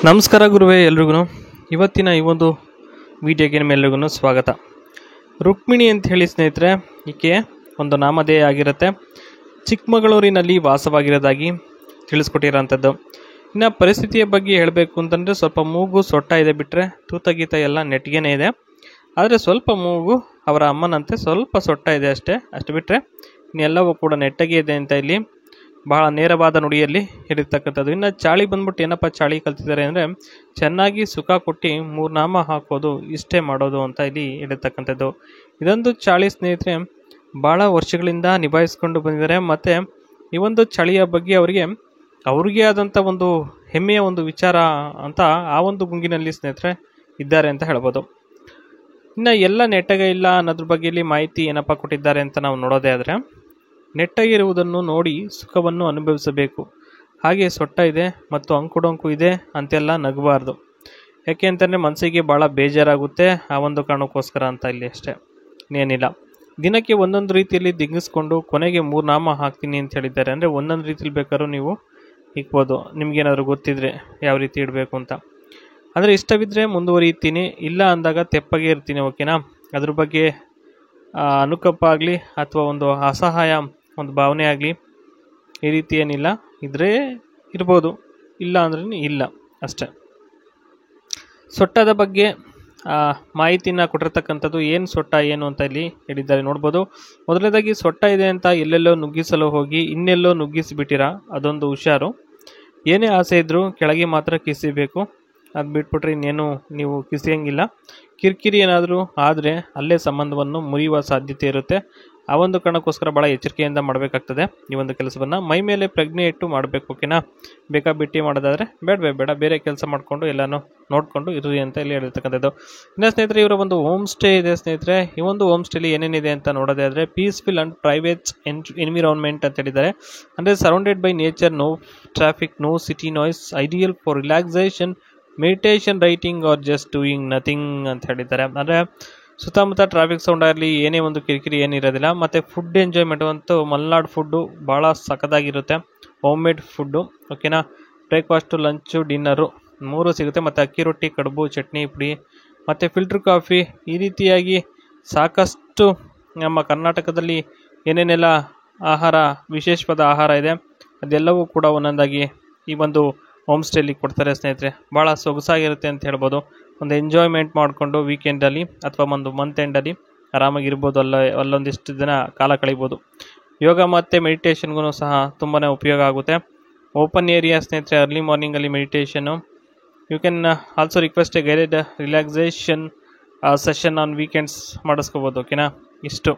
ನಮಸ್ಕಾರ ಗುರುವೇ ಎಲ್ರಿಗೂ. ಇವತ್ತಿನ ಈ ಒಂದು ವಿಡಿಯೋಗೆ ನಿಮ್ಮೆಲ್ರಿಗೂ ಸ್ವಾಗತ. ರುಕ್ಮಿಣಿ ಅಂತ ಹೇಳಿ ಸ್ನೇಹಿತರೆ, ಈಕೆ ಒಂದು ನಾಮಧೇಯ ಆಗಿರುತ್ತೆ. ಚಿಕ್ಕಮಗಳೂರಿನಲ್ಲಿ ವಾಸವಾಗಿರೋದಾಗಿ ತಿಳಿಸ್ಕೊಟ್ಟಿರೋಂಥದ್ದು. ಇನ್ನು ಪರಿಸ್ಥಿತಿಯ ಬಗ್ಗೆ ಹೇಳಬೇಕು ಅಂತಂದರೆ ಸ್ವಲ್ಪ ಮೂಗು ಸೊಟ್ಟ ಇದೆ, ಬಿಟ್ಟರೆ ತೂತಗೀತ ಎಲ್ಲ ನೆಟ್ಗೇನೆ ಇದೆ. ಆದರೆ ಸ್ವಲ್ಪ ಮೂಗು ಅವರ ಅಮ್ಮನಂತೆ ಸ್ವಲ್ಪ ಸೊಟ್ಟ ಇದೆ ಅಷ್ಟು ಬಿಟ್ಟರೆ ಇನ್ನೆಲ್ಲವೂ ಕೂಡ ನೆಟ್ಟಗೆ ಇದೆ ಅಂತ ಇಲ್ಲಿ ಬಹಳ ನೇರವಾದ ನುಡಿಯಲ್ಲಿ ಇರತಕ್ಕಂಥದ್ದು. ಇನ್ನು ಚಾಳಿ ಬಂದ್ಬಿಟ್ಟು ಏನಪ್ಪ ಚಾಳಿ ಕಲ್ತಿದ್ದಾರೆ ಅಂದರೆ, ಚೆನ್ನಾಗಿ ಸುಖ ಕೊಟ್ಟು ಮೂರು ನಾಮ ಹಾಕೋದು, ಇಷ್ಟೇ ಮಾಡೋದು ಅಂತ ಇಲ್ಲಿ ಇರತಕ್ಕಂಥದ್ದು. ಇದೊಂದು ಚಾಳಿ ಸ್ನೇಹಿತರೆ ಭಾಳ ವರ್ಷಗಳಿಂದ ನಿಭಾಯಿಸ್ಕೊಂಡು ಬಂದಿದ್ದಾರೆ. ಮತ್ತು ಈ ಒಂದು ಚಳಿಯ ಬಗ್ಗೆ ಅವ್ರಿಗೆ ಆದಂಥ ಒಂದು ಹೆಮ್ಮೆಯ ಒಂದು ವಿಚಾರ ಅಂತ ಆ ಒಂದು ಗುಂಗಿನಲ್ಲಿ ಸ್ನೇಹಿತರೆ ಇದ್ದಾರೆ ಅಂತ ಹೇಳ್ಬೋದು. ಇನ್ನು ಎಲ್ಲ ನೆಟ್ಟಗೆ ಇಲ್ಲ ಅನ್ನೋದ್ರ ಬಗ್ಗೆ ಇಲ್ಲಿ ಮಾಹಿತಿ ಏನಪ್ಪ ಕೊಟ್ಟಿದ್ದಾರೆ ಅಂತ ನಾವು ನೋಡೋದೇ ಆದರೆ, ನೆಟ್ಟಗಿರುವುದನ್ನು ನೋಡಿ ಸುಖವನ್ನು ಅನುಭವಿಸಬೇಕು. ಹಾಗೆ ಸೊಟ್ಟ ಇದೆ ಮತ್ತು ಅಂಕುಡೊಂಕು ಇದೆ ಅಂತೆಲ್ಲ ನಗಬಾರ್ದು. ಯಾಕೆ ಅಂತಂದರೆ ಮನಸ್ಸಿಗೆ ಭಾಳ ಬೇಜಾರಾಗುತ್ತೆ. ಆ ಒಂದು ಕಾರಣಕ್ಕೋಸ್ಕರ ಅಂತ ಇಲ್ಲಿ ಅಷ್ಟೇ, ಇನ್ನೇನಿಲ್ಲ. ದಿನಕ್ಕೆ ಒಂದೊಂದು ರೀತಿಯಲ್ಲಿ ದಿಗ್ಗಿಸ್ಕೊಂಡು ಕೊನೆಗೆ 3 ನಾಮ ಹಾಕ್ತೀನಿ ಅಂತ ಹೇಳಿದ್ದಾರೆ. ಅಂದರೆ ಒಂದೊಂದು ರೀತಿಯಲ್ಲಿ ಬೇಕಾದ್ರೂ ನೀವು ಇಕ್ಬೋದು, ನಿಮ್ಗೇನಾದರೂ ಗೊತ್ತಿದ್ರೆ ಯಾವ ರೀತಿ ಇಡಬೇಕು ಅಂತ. ಅಂದರೆ ಇಷ್ಟವಿದ್ದರೆ ಮುಂದುವರಿಯುತ್ತೀನಿ, ಇಲ್ಲ ಅಂದಾಗ ತೆಪ್ಪಗೆ ಇರ್ತೀನಿ. ಓಕೆನಾ? ಅದ್ರ ಬಗ್ಗೆ ಅನುಕಂಪ ಆಗಲಿ ಅಥವಾ ಒಂದು ಅಸಹಾಯ ಒಂದು ಭಾವನೆ ಆಗಲಿ ಈ ರೀತಿ ಏನಿಲ್ಲ. ಇದ್ರೆ ಇರ್ಬೋದು, ಇಲ್ಲ ಅಂದ್ರೆ ಇಲ್ಲ ಅಷ್ಟೆ. ಸೊಟ್ಟದ ಬಗ್ಗೆ ಮಾಹಿತಿನ ಕೊಟ್ಟಿರ್ತಕ್ಕಂಥದ್ದು, ಏನು ಸೊಟ್ಟ ಏನು ಅಂತ ಇಲ್ಲಿ ಹೇಳಿದ್ದಾರೆ ನೋಡ್ಬೋದು. ಮೊದಲನೇದಾಗಿ ಸೊಟ್ಟ ಇದೆ ಅಂತ ಎಲ್ಲೆಲ್ಲೋ ನುಗ್ಗಿಸಲು ಹೋಗಿ ಇನ್ನೆಲ್ಲೋ ನುಗ್ಗಿಸಿಬಿಟ್ಟಿರ, ಅದೊಂದು ಹುಷಾರು. ಏನೇ ಆಸೆ ಇದ್ದರೂ ಕೆಳಗೆ ಮಾತ್ರ ಕಿಸಿಬೇಕು, ಅದು ಬಿಟ್ಬಿಟ್ರೆ ಇನ್ನೇನು ನೀವು ಕಿಸಿಯಂಗಿಲ್ಲ. ಕಿರಿಕಿರಿ ಏನಾದರೂ ಆದರೆ ಅಲ್ಲೇ ಸಂಬಂಧವನ್ನು ಮುರಿಯುವ ಸಾಧ್ಯತೆ ಇರುತ್ತೆ. ಆ ಒಂದು ಕಾರಣಕ್ಕೋಸ್ಕರ ಭಾಳ ಎಚ್ಚರಿಕೆಯಿಂದ ಮಾಡಬೇಕಾಗ್ತದೆ ಈ ಒಂದು ಕೆಲಸವನ್ನು. ಮೈ ಮೇಲೆ ಪ್ರಜ್ಞೆ ಇಟ್ಟು ಮಾಡಬೇಕು. ಓಕೆನಾ? ಬೇಕಾಬಿಟ್ಟಿ ಮಾಡೋದಾದರೆ ಬೇಡ, ಬೇರೆ ಕೆಲಸ ಮಾಡಿಕೊಂಡು ಎಲ್ಲನೂ ನೋಡಿಕೊಂಡು ಇರಿ ಅಂತ ಇಲ್ಲಿ ಹೇಳಿರ್ತಕ್ಕಂಥದ್ದು. ಇನ್ನು ಸ್ನೇಹಿತರೆ, ಇವರ ಒಂದು ಹೋಮ್ ಸ್ಟೇ ಇದೆ ಸ್ನೇಹಿತರೆ. ಈ ಒಂದು ಹೋಮ್ ಸ್ಟೇಲಿ ಏನೇನಿದೆ ಅಂತ ನೋಡೋದೇ ಆದರೆ, ಪೀಸ್ಫುಲ್ ಆ್ಯಂಡ್ ಪ್ರೈವೇಟ್ ಎನ್ವಿರಾನ್ಮೆಂಟ್ ಅಂತ ಹೇಳಿದ್ದಾರೆ. ಅಂದರೆ surrounded by nature, no traffic, no city noise, ideal for relaxation, meditation, writing or just doing nothing ಅಂತ ಹೇಳಿದ್ದಾರೆ. ಅಂದರೆ ಸುತ್ತಮುತ್ತ ಟ್ರಾಫಿಕ್ ಸೌಂಡ್ ಆಗಲಿ, ಏನೇ ಒಂದು ಕಿರಿಕಿರಿ ಏನಿರೋದಿಲ್ಲ. ಮತ್ತು ಫುಡ್ ಎಂಜಾಯ್ಮೆಂಟ್ ಅಂತೂ ಮಲೆನಾಡು ಫುಡ್ಡು ಭಾಳ ಸಖತ್ತಾಗಿರುತ್ತೆ. Home made food. ಓಕೆನಾ? ಬ್ರೇಕ್ಫಾಸ್ಟು, ಲಂಚು, ಡಿನ್ನರು 3 ಸಿಗುತ್ತೆ. ಮತ್ತು ಅಕ್ಕಿ ರೊಟ್ಟಿ, ಕಡುಬು, ಚಟ್ನಿ ಪುಡಿ ಮತ್ತು ಫಿಲ್ಟ್ರ್ ಕಾಫಿ, ಈ ರೀತಿಯಾಗಿ ಸಾಕಷ್ಟು ನಮ್ಮ ಕರ್ನಾಟಕದಲ್ಲಿ ಏನೇನೆಲ್ಲ ಆಹಾರ, ವಿಶೇಷವಾದ ಆಹಾರ ಇದೆ ಅದೆಲ್ಲವೂ ಕೂಡ ಒಂದೊಂದಾಗಿ ಈ ಒಂದು ಹೋಮ್ ಸ್ಟೇಲಿ ಕೊಡ್ತಾರೆ ಸ್ನೇಹಿತರೆ. ಭಾಳ ಸೊಗಸಾಗಿರುತ್ತೆ ಅಂತ ಹೇಳ್ಬೋದು. ಒಂದು ಎಂಜಾಯ್ಮೆಂಟ್ ಮಾಡಿಕೊಂಡು ವೀಕೆಂಡಲ್ಲಿ ಅಥವಾ ಒಂದು ಮಂತ್ ಎಂಡಲ್ಲಿ ಆರಾಮಾಗಿರ್ಬೋದು. ಅಲ್ಲೊಂದಿಷ್ಟು ದಿನ ಕಾಲ ಕಳಿಬೋದು. ಯೋಗ ಮತ್ತು ಮೆಡಿಟೇಷನ್ಗೂ ಸಹ ತುಂಬಾ ಉಪಯೋಗ ಆಗುತ್ತೆ. ಓಪನ್ ಏರಿಯಾ ಸ್ನೇಹಿತರೆ, ಅರ್ಲಿ ಮಾರ್ನಿಂಗಲ್ಲಿ ಮೆಡಿಟೇಷನ್ನು. You can also request a guided relaxation session on weekends ಮಾಡಿಸ್ಕೋಬೋದು. ಓಕೆನಾ? ಇಷ್ಟು